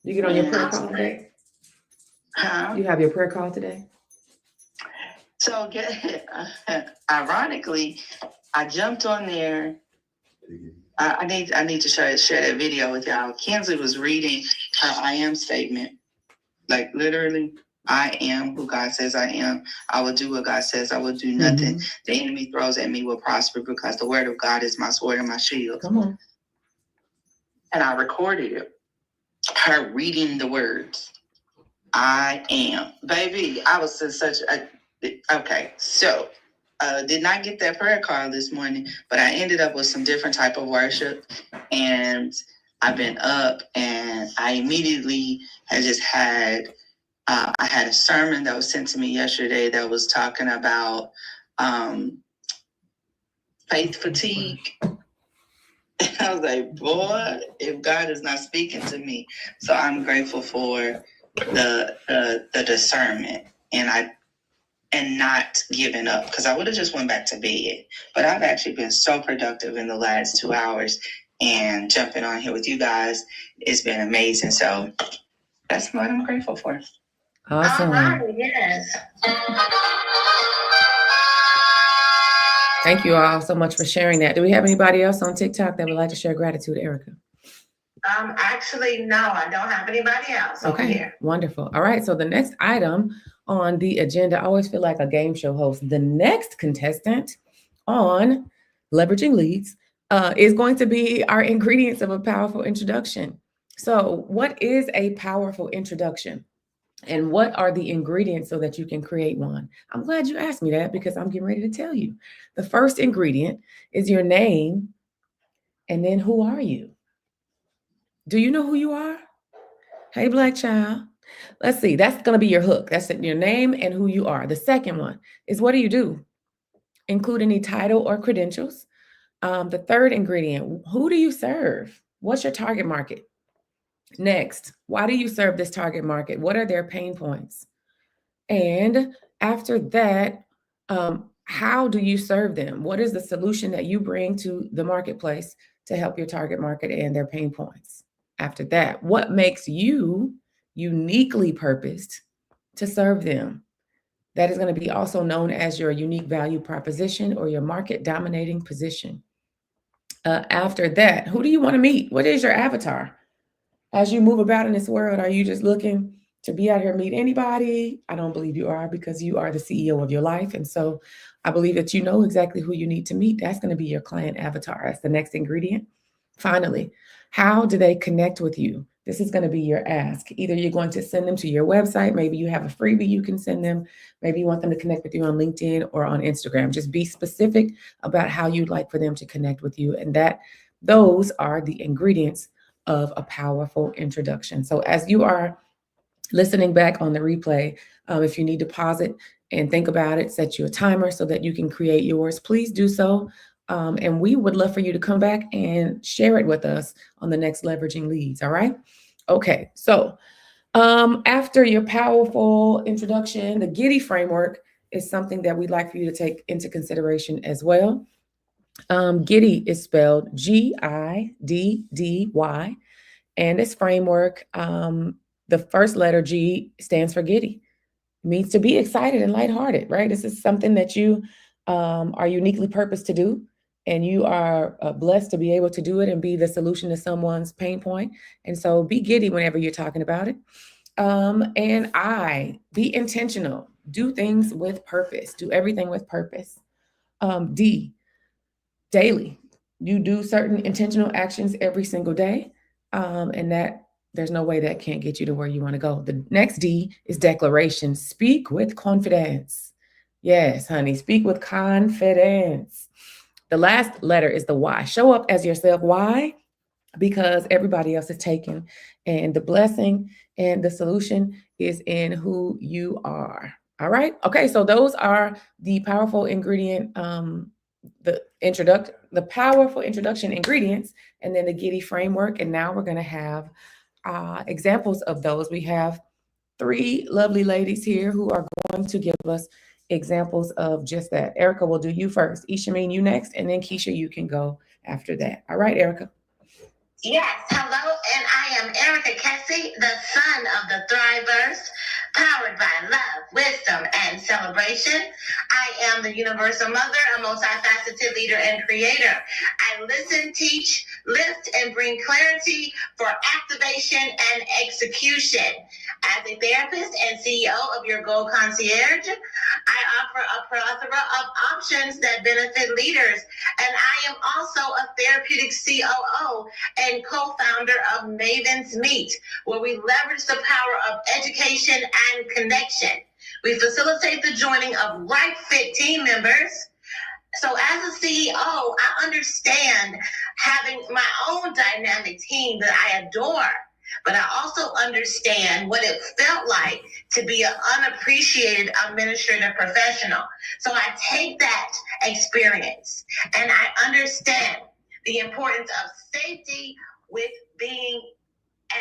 You get on your prayer call today? Huh? You have your prayer call today? So, ironically, I jumped on there. I need to share that video with y'all. Kenzie was reading her I am statement. Like literally, I am who God says I am. I will do what God says. I will do nothing the enemy throws at me will prosper because the word of God is my sword and my shield. Come on. And I recorded it. Her reading the words. I am. Baby, I was in such a... Okay, so... did not get that prayer call this morning, but I ended up with some different type of worship, and I've been up, and I immediately had just had, I had a sermon that was sent to me yesterday that was talking about faith fatigue. I was like, boy, if God is not speaking to me. So I'm grateful for the discernment, and not giving up, because I would have just went back to bed. But I've actually been so productive in the last 2 hours, and jumping on here with you guys, it's been amazing. So that's what I'm grateful for. Awesome. All right, yes. Thank you all so much for sharing that. Do we have anybody else on TikTok that would like to share gratitude, Erica? Actually, no, I don't have anybody else over here. Wonderful. All right, so the next item on the agenda, I always feel like a game show host. The next contestant on Leveraging Leads is going to be our ingredients of a powerful introduction. So what is a powerful introduction? And what are the ingredients so that you can create one? I'm glad you asked me that, because I'm getting ready to tell you. The first ingredient is your name, and then who are you? Do you know who you are? Hey, Black child. Let's see. That's going to be your hook. That's your name and who you are. The second one is, what do you do? Include any title or credentials. The third ingredient, who do you serve? What's your target market? Next, why do you serve this target market? What are their pain points? And after that, how do you serve them? What is the solution that you bring to the marketplace to help your target market and their pain points? After that, what makes you uniquely purposed to serve them? That is going to be also known as your unique value proposition or your market dominating position. After that, who do you want to meet? What is your avatar? As you move about in this world, are you just looking to be out here, meet anybody? I don't believe you are, because you are the CEO of your life. And so I believe that you know exactly who you need to meet. That's going to be your client avatar. That's the next ingredient. Finally, how do they connect with you? This is going to be your ask. Either you're going to send them to your website. Maybe you have a freebie you can send them. Maybe you want them to connect with you on LinkedIn or on Instagram. Just be specific about how you'd like for them to connect with you. And those are the ingredients of a powerful introduction. So as you are listening back on the replay, if you need to pause it and think about it, set you a timer so that you can create yours, please do so. And we would love for you to come back and share it with us on the next Leveraging Leads. All right. Okay. So after your powerful introduction, the Giddy framework is something that we'd like for you to take into consideration as well. Giddy is spelled Giddy, and this framework, the first letter G stands for giddy. It means to be excited and lighthearted, right? This is something that you are uniquely purposed to do, and you are blessed to be able to do it and be the solution to someone's pain point. And so be giddy whenever you're talking about it. And be intentional, do things with purpose, do everything with purpose. D, daily. You do certain intentional actions every single day, and that there's no way that can't get you to where you want to go. The next D is declaration. Speak with confidence. Yes, honey, speak with confidence. The last letter is the Y. Show up as yourself. Why? Because everybody else is taken, and the blessing and the solution is in who you are. All right. Okay. So those are the powerful ingredient, the powerful introduction ingredients, and then the Giddy framework. And now we're going to have examples of those. We have 3 lovely ladies here who are going to give us examples of just that. Erica, will do you first. Ishameen, you next, and then Keisha, you can go after that. All right, Erica. Yes, hello, and I am Erica Kessie, the son of the Thrivers, powered by love, wisdom, and celebration. I am the universal mother, a multifaceted leader and creator. I listen, teach, lift, and bring clarity for activation and execution. As a therapist and CEO of Your Goal Concierge, I offer a plethora of options that benefit leaders, and I am also a therapeutic COO and co-founder of Maven's Meet, where we leverage the power of education and connection. We facilitate the joining of right fit team members. So as a CEO, I understand having my own dynamic team that I adore, but I also understand what it felt like to be an unappreciated administrative professional. So I take that experience and I understand the importance of safety with being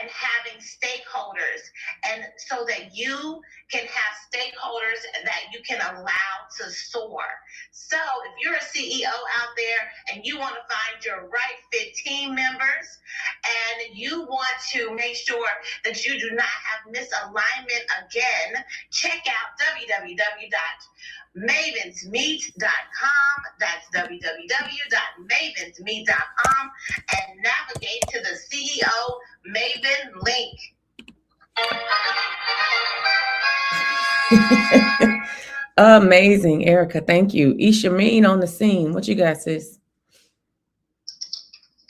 and having stakeholders, and so that you can have stakeholders that you can allow to soar. So if you're a CEO out there and you want to find your right fit team members and you want to make sure that you do not have misalignment again, check out www.mavensmeet.com. That's www.mavensmeet.com and navigate to the CEO Maven link. Amazing, Erica. Thank you. Ishameen on the scene. What you got, sis?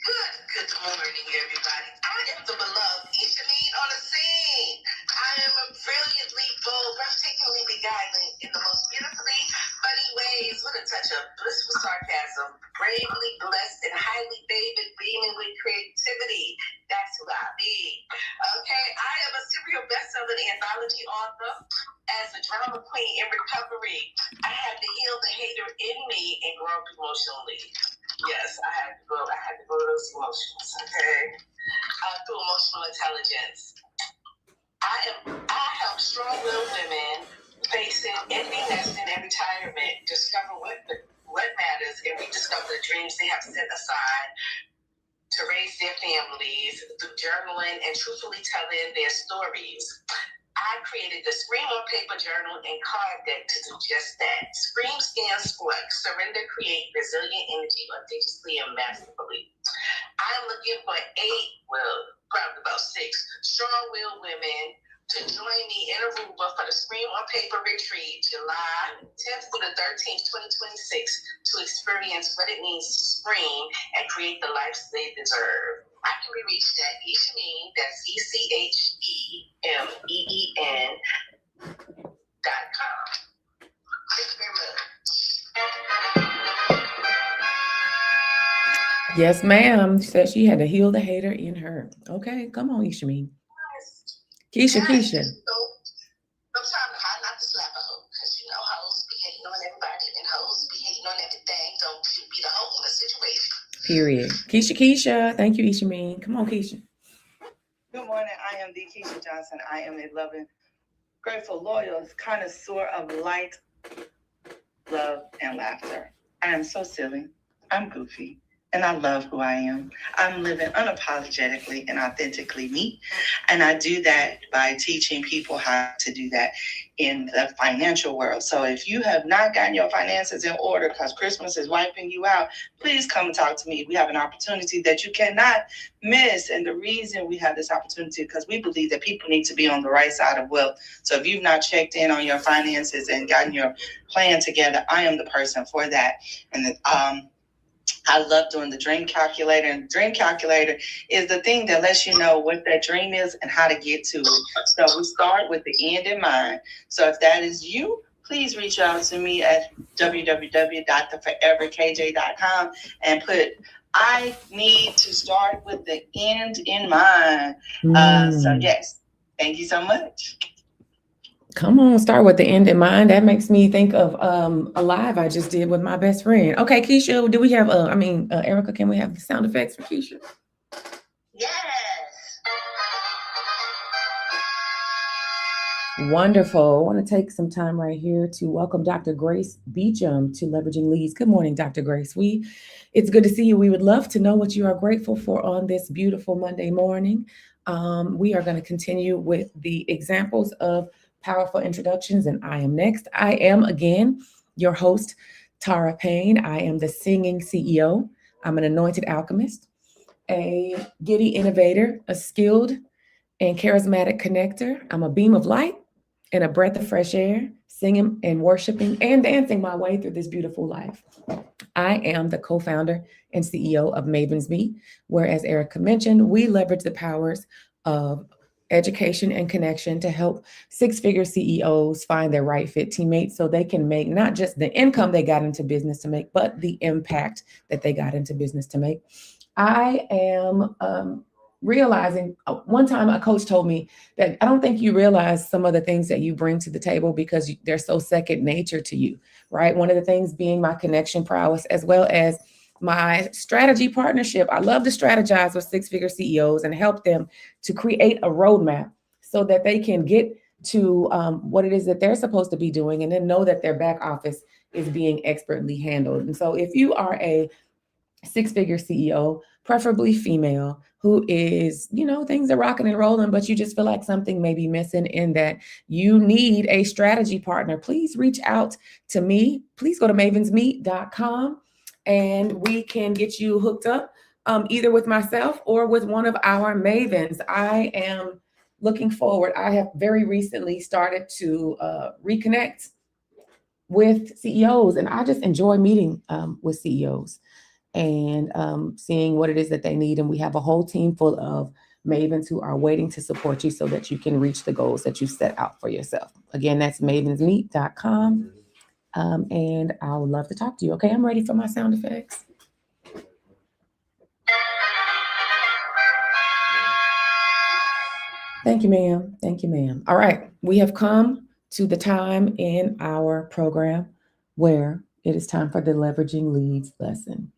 Good morning, everybody. I am the beloved Ishameen on the scene. I am a brilliantly bold, breathtakingly beguiling in the most beautifully funny ways with a touch of blissful sarcasm, bravely blessed and highly favored, beaming with creativity. That's who I be. Okay, I am a serial best-selling anthology author. As a drama queen in recovery, I had to heal the hater in me and grow up emotionally. Yes, I had to go to those emotions, okay? Through emotional intelligence. I help strong-willed women facing empty nesting and retirement discover what matters and rediscover the dreams they have set aside to raise their families through journaling and truthfully telling their stories. I created the Scream on Paper Journal and card deck to do just that. Scream stands for Surrender, Create, Resilient Energy, Audaciously, and Masterfully. I'm looking for probably about 6 strong-willed women to join me in Aruba for the Scream on Paper Retreat, July 10th through the 13th, 2026, to experience what it means to scream and create the lives they deserve. I can be reached at Ishameen, that's ECHEMEN.com. Thank you very much. Yes, ma'am. She said she had to heal the hater in her. Okay, come on, Ishameen. Keisha. Sometimes it's hard not to slap a hoe, because hoes be hating on everybody and hoes be hating on everything. Don't you be the hoe in the situation. Period. Keisha. Thank you, Ishameen. Come on, Keisha. Good morning. I am the Keisha Johnson. I am a loving, grateful, loyal connoisseur of light, love, and laughter. I am so silly. I'm goofy. And I love who I am. I'm living unapologetically and authentically me. And I do that by teaching people how to do that in the financial world. So if you have not gotten your finances in order because Christmas is wiping you out, please come and talk to me. We have an opportunity that you cannot miss. And the reason we have this opportunity is because we believe that people need to be on the right side of wealth. So if you've not checked in on your finances and gotten your plan together, I am the person for that. And I love doing the dream calculator. And the dream calculator is the thing that lets you know what that dream is and how to get to it. So we start with the end in mind. So if that is you, please reach out to me at www.theforeverkj.com and put, I need to start with the end in mind. So yes, thank you so much. Come on, start with the end in mind. That makes me think of a live I just did with my best friend. Okay, Keisha, do we have, Erica, can we have the sound effects for Keisha? Yes. Wonderful. I want to take some time right here to welcome Dr. Grace Beecham to Leveraging Leads. Good morning, Dr. Grace. We It's good to see you. We would love to know what you are grateful for on this beautiful Monday morning. We are going to continue with the examples of powerful introductions, and I am next. I am, again, your host, Tara Payne. I am the singing CEO. I'm an anointed alchemist, a giddy innovator, a skilled and charismatic connector. I'm a beam of light and a breath of fresh air, singing and worshiping and dancing my way through this beautiful life. I am the co-founder and CEO of Maven's Meet, where, as Erica mentioned, we leverage the powers of education and connection to help six-figure CEOs find their right fit teammates so they can make not just the income they got into business to make, but the impact that they got into business to make. I am realizing, one time a coach told me that I don't think you realize some of the things that you bring to the table because they're so second nature to you, right? One of the things being my connection prowess, as well as my strategy partnership. I love to strategize with six-figure CEOs and help them to create a roadmap so that they can get to what it is that they're supposed to be doing, and then know that their back office is being expertly handled. And so if you are a six-figure CEO, preferably female, who is, things are rocking and rolling, but you just feel like something may be missing in that you need a strategy partner, please reach out to me. Please go to mavensmeet.com and we can get you hooked up either with myself or with one of our mavens. I am looking forward. I have very recently started to reconnect with CEOs, and I just enjoy meeting with CEOs and seeing what it is that they need. And we have a whole team full of mavens who are waiting to support you so that you can reach the goals that you set out for yourself. Again, that's mavensmeet.com. And I would love to talk to you. Okay, I'm ready for my sound effects. Thank you, ma'am. Thank you, ma'am. All right, we have come to the time in our program where it is time for the Leveraging Leads lesson.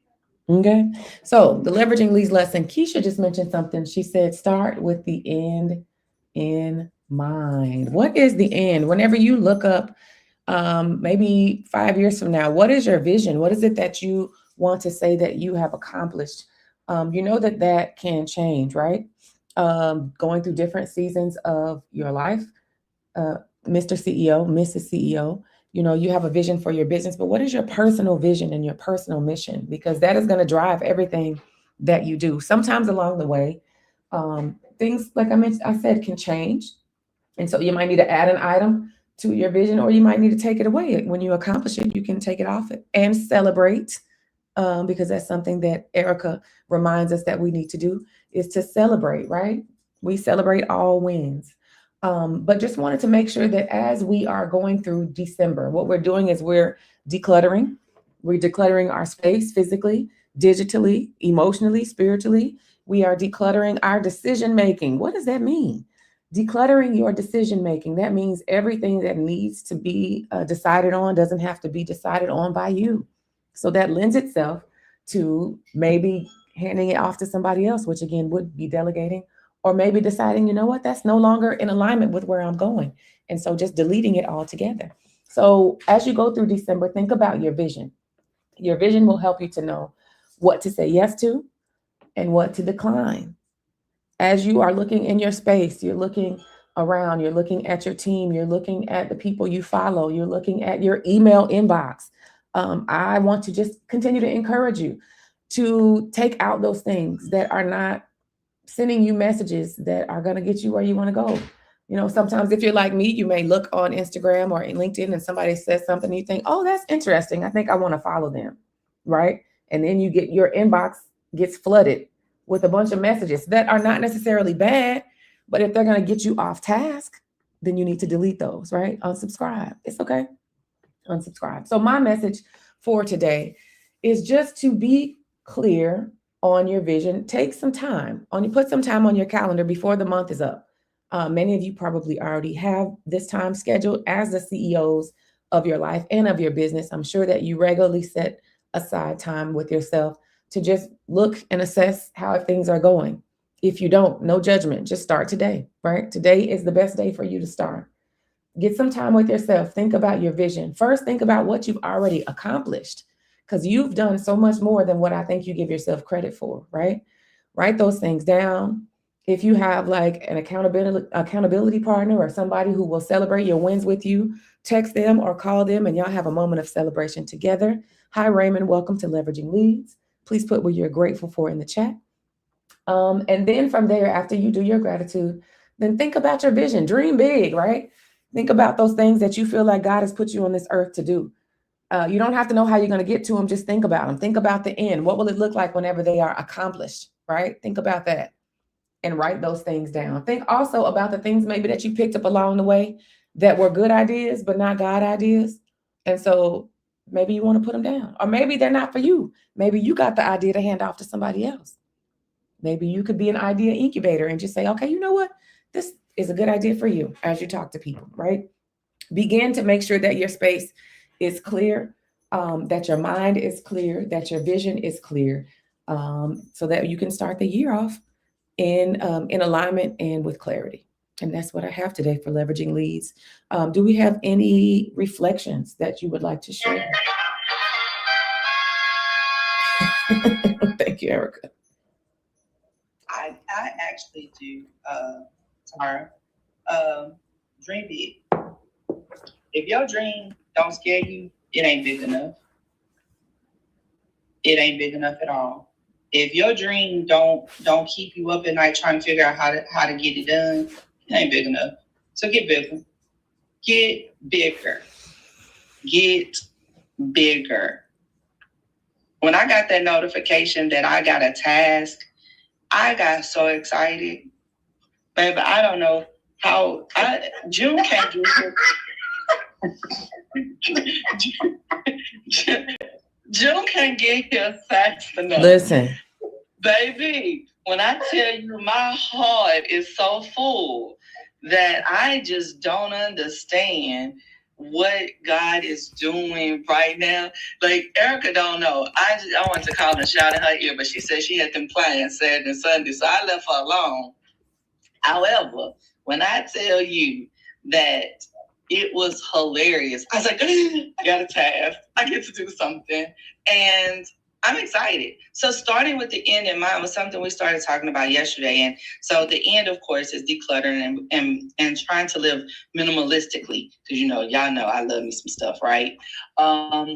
Okay, so the Leveraging Leads lesson, Keisha just mentioned something. She said, start with the end in mind. What is the end? Whenever you look up, maybe 5 years from now, what is your vision? What is it that you want to say that you have accomplished? You know that can change, right? Going through different seasons of your life, Mr. CEO, Mrs. CEO, you have a vision for your business, but what is your personal vision and your personal mission? Because that is going to drive everything that you do. Sometimes along the way, things, like I said, can change. And so you might need to add an item to your vision, or you might need to take it away. When you accomplish it, you can take it off it and celebrate, because that's something that Erica reminds us that we need to do, is to celebrate, right? We celebrate all wins. But just wanted to make sure that as we are going through December, what we're doing is we're decluttering. We're decluttering our space physically, digitally, emotionally, spiritually. We are decluttering our decision-making. What does that mean? Decluttering your decision-making. That means everything that needs to be decided on doesn't have to be decided on by you. So that lends itself to maybe handing it off to somebody else, which again would be delegating, or maybe deciding, that's no longer in alignment with where I'm going. And so just deleting it all together. So as you go through December, think about your vision. Your vision will help you to know what to say yes to and what to decline. As you are looking in your space, you're looking around, you're looking at your team, you're looking at the people you follow, you're looking at your email inbox. I want to just continue to encourage you to take out those things that are not sending you messages that are going to get you where you want to go. Sometimes if you're like me, you may look on Instagram or in LinkedIn and somebody says something, you think, oh, that's interesting. I think I want to follow them, right? And then your inbox gets flooded with a bunch of messages that are not necessarily bad, but if they're going to get you off task, then you need to delete those, right? Unsubscribe. It's okay. Unsubscribe. So my message for today is just to be clear on your vision. Take some time put some time on your calendar before the month is up. Many of you probably already have this time scheduled as the CEOs of your life and of your business. I'm sure that you regularly set aside time with yourself to just look and assess how things are going. If you don't, no judgment, just start today, right? Today is the best day for you to start. Get some time with yourself. Think about your vision. First, think about what you've already accomplished. because you've done so much more than what I think you give yourself credit for, right? Write those things down. If you have like an accountability partner or somebody who will celebrate your wins with you, text them or call them and y'all have a moment of celebration together. Hi, Raymond. Welcome to Leveraging Leads. Please put what you're grateful for in the chat. And then from there, after you do your gratitude, then think about your vision. Dream big, right? Think about those things that you feel like God has put you on this earth to do. You don't have to know how you're going to get to them. Just think about them. Think about the end. What will it look like whenever they are accomplished, right? Think about that and write those things down. Think also about the things maybe that you picked up along the way that were good ideas, but not God ideas. And so maybe you want to put them down, or maybe they're not for you. Maybe you got the idea to hand off to somebody else. Maybe you could be an idea incubator and just say, okay, you know what? This is a good idea for you as you talk to people, right? Begin to make sure that your space is clear, that your mind is clear, that your vision is clear, so that you can start the year off in alignment and with clarity. And that's what I have today for Leveraging Leads. Do we have any reflections that you would like to share? Thank you, Erica. I actually do, Tara. Dream big. If your dream don't scare you, it ain't big enough. It ain't big enough at all. If your dream don't keep you up at night trying to figure out how to get it done, it ain't big enough. So get bigger. Get bigger. Get bigger. When I got that notification that I got a task, I got so excited. Baby, I don't know how June can't get here. June can't get here fast enough. Listen. Baby, when I tell you my heart is so full that I just don't understand what God is doing right now. Like, Erica don't know. I wanted to call and shout in her ear, but she said she had them plans Saturday and Sunday, so I left her alone. However, when I tell you that it was hilarious, I was like, I got a task. I get to do something. And I'm excited. So starting with the end in mind was something we started talking about yesterday. And so the end, of course, is decluttering and trying to live minimalistically. Because, y'all know I love me some stuff, right? But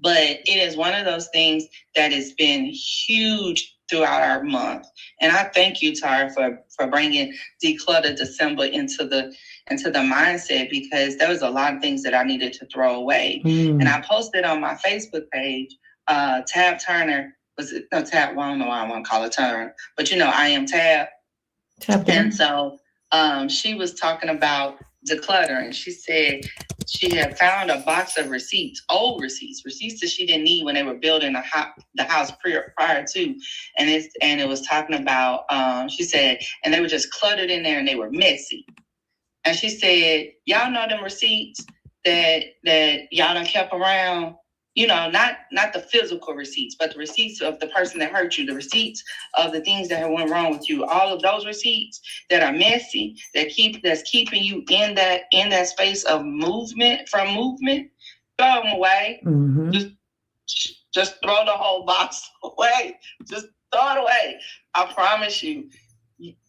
it is one of those things that has been huge throughout our month. And I thank you, Tara, for bringing Declutter December into the mindset, because there was a lot of things that I needed to throw away. And I posted on my Facebook page, Tab Turner, Tab, well, I don't know why I want to call her Turner, but I am Tab. And so she was talking about decluttering. She said she had found a box of receipts, old receipts that she didn't need when they were building the house prior to. And it was talking about, she said, and they were just cluttered in there and they were messy. And she said, y'all know them receipts that y'all done kept around, not the physical receipts, but the receipts of the person that hurt you, the receipts of the things that went wrong with you, all of those receipts that are messy, that's keeping you in that space of movement, throw them away. Mm-hmm. Just throw the whole box away. Just throw it away. I promise you.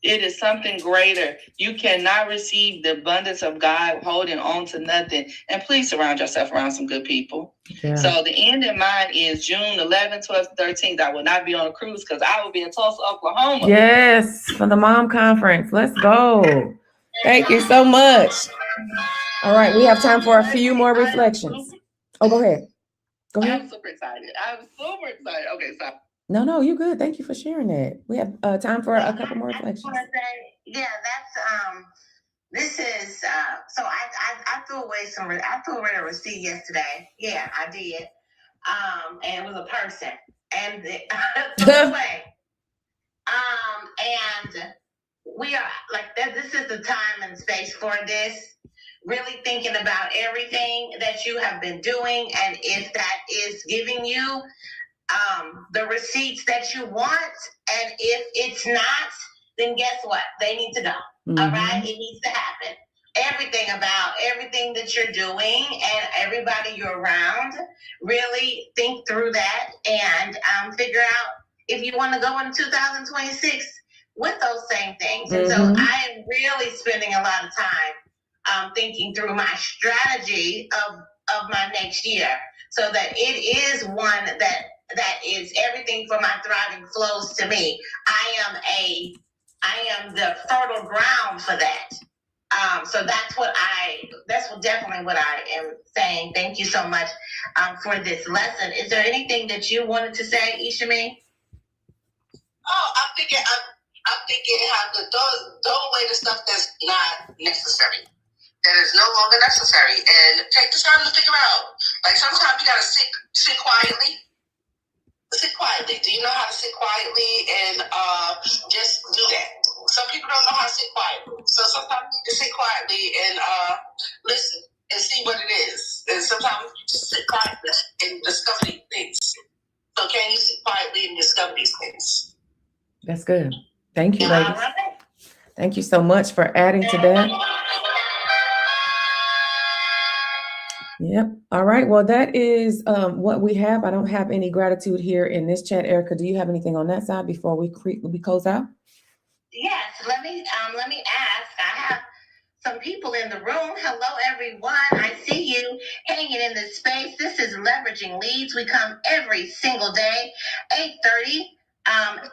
It is something greater. You cannot receive the abundance of God holding on to nothing. And please surround yourself around some good people. Yeah. So the end in mind is June 11th, 12th, 13th. I will not be on a cruise because I will be in Tulsa, Oklahoma. Yes, for the mom conference. Let's go. Thank you so much. All right, we have time for a few more reflections. Oh, go ahead. I'm super excited. Okay, so. No, you're good. Thank you for sharing that. We have time for a couple more reflections. This is so I threw away a receipt yesterday. Yeah, I did. And it was a person, and threw it away. And we are like that. This is the time and space for this. Really thinking about everything that you have been doing, and if that is giving you the receipts that you want, and if it's not, then guess what? They need to go. Mm-hmm. All right, it needs to happen. everything about everything that you're doing and everybody you're around. Really think through that and figure out if you want to go in 2026 with those same things. And so Mhm. I am really spending a lot of time thinking through my strategy of my next year so that it is one that is everything for my thriving flows to me. I am the fertile ground for that. So that's definitely what I am saying. Thank you so much for this lesson. Is there anything that you wanted to say, Ishami? Oh, I'm thinking how to throw away the stuff that's not necessary. That is no longer necessary. And take the time to figure out. Like sometimes you gotta sit quietly. Sit quietly. Do you know how to sit quietly and just do that? Some people don't know how to sit quietly. So sometimes you need to sit quietly and listen and see what it is. And sometimes you just sit quietly and discover these things. So can you sit quietly and discover these things? That's good. Thank you, All ladies. right. Thank you so much for adding to that. Yep. All right. Well, that is what we have. I don't have any gratitude here in this chat. Erica, do you have anything on that side before we close out? Yes. Let me ask. I have some people in the room. Hello, everyone. I see you hanging in this space. This is Leveraging Leads. We come every single day, 8:30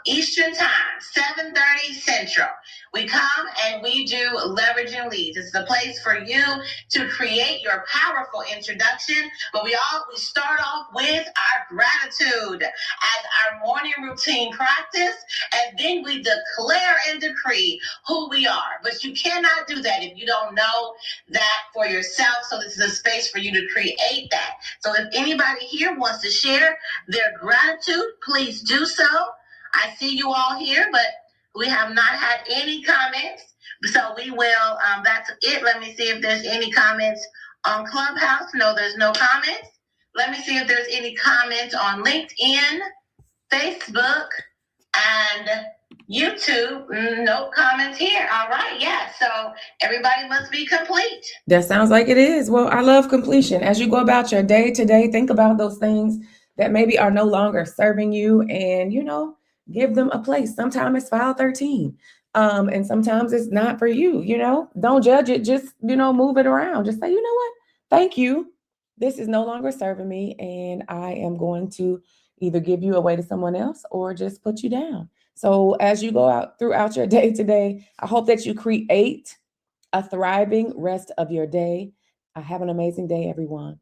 Eastern Time, 7:30 Central. We come and we do Leveraging Leads. It's the place for you to create your powerful introduction. But we start off with our gratitude as our morning routine practice, and then we declare and decree who we are. But you cannot do that if you don't know that for yourself. So this is a space for you to create that. So if anybody here wants to share their gratitude, please do so. I see you all here, but we have not had any comments. So we will, that's it. Let me see if there's any comments on Clubhouse. No, there's no comments. Let me see if there's any comments on LinkedIn, Facebook, and YouTube. No comments here. All right. Yeah. So everybody must be complete. That sounds like it is. Well, I love completion. As you go about your day to day, think about those things that maybe are no longer serving you and, give them a place. Sometimes it's file 13. And sometimes it's not for you, don't judge it. Just, move it around. Just say, you know what? Thank you. This is no longer serving me. And I am going to either give you away to someone else or just put you down. So as you go out throughout your day today, I hope that you create a thriving rest of your day. Have an amazing day, everyone.